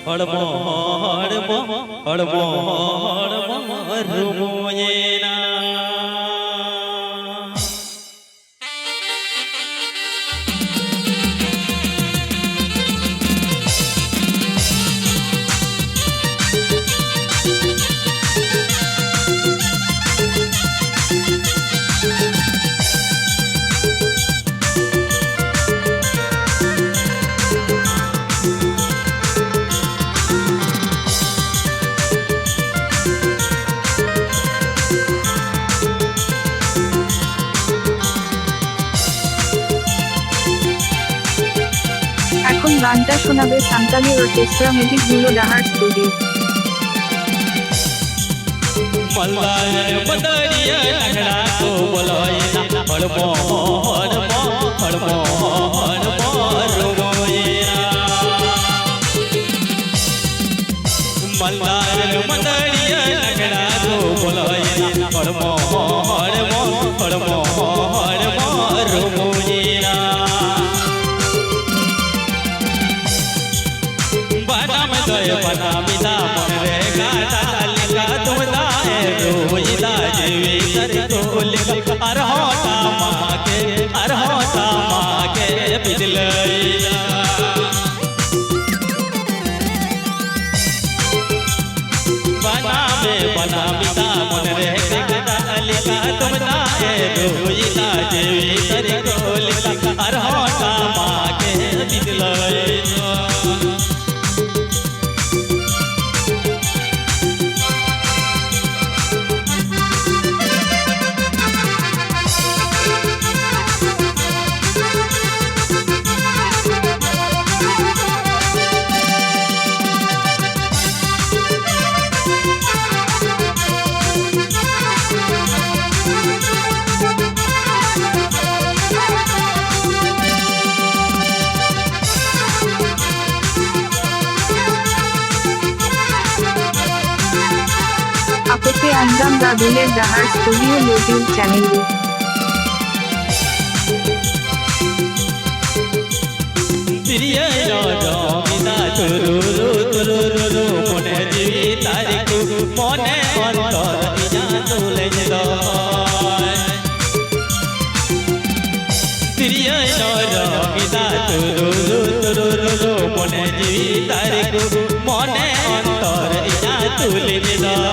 હળમો હળમો હળમો હળમો રૂમોયેના এখন গানটা শোনাবে সান্তালি অর্কেস্ট্রা মিউজিক গুলো ডাহার স্টুডিও। મલ્લાય બદરિયા નગડા તો બોલોયના હળમો હળમો હળમો હળમો રૂમોયેના મલ્લાય બદરિયા નગડા તો બોલોયના હળમો હળમો હળમો હળમો રૂમોયેના બનામ દય બનામિતા મન રે ગાતા લિકા તુમદા રોઈલા જેવી તરતોલિકા અરહોતા માગે બિદલઈલા બનામે બનામિતા મન રે ગાતા લિકા તુમદા રોઈલા જેવી તરતોલિકા અરહોતા માગે બિદલઈલા आपके अंजाम रादुले डाहार स्टूडियो यूट्यूब चैनल में तिरिया रामिदा तुरुरु तुरुरु मोने जीवी तारिकु मोने अंतर इना तुले जदाय तिरिया रामिदा तुरुरु तुरुरु मोने जीवी तारिकु मोने अंतर इना तुले जदाय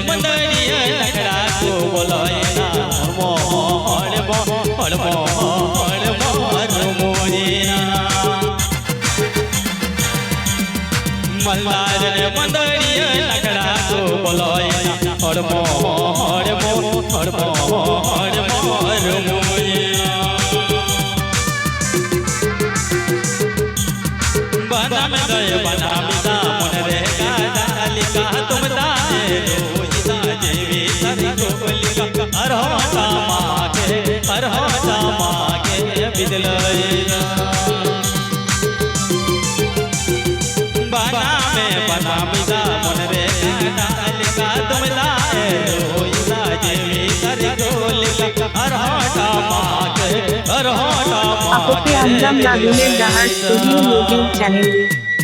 મંદરિયા નગડા તો બોલોયના હળમો હળમો હળમો હળમો રૂમોયેના મલ્લાય મંદરિયા નગડા તો બોલોયના હળમો હળમો હળમો હળમો રૂમોયેના બનામ દય બનામિતા મન રે ગાતા લિકા તુમદા રોઈલા જેવી તરતોલિકા અરહોતા માગે બિદલઈલા બનામે બનામિતા મન રે ગાતા લિકા તુમદા રોઈલા જેવી તરતોલિકા અરહોતા માગે आपके अंजाम रादुले डाहार स्टूडियो यूट्यूब चैनल में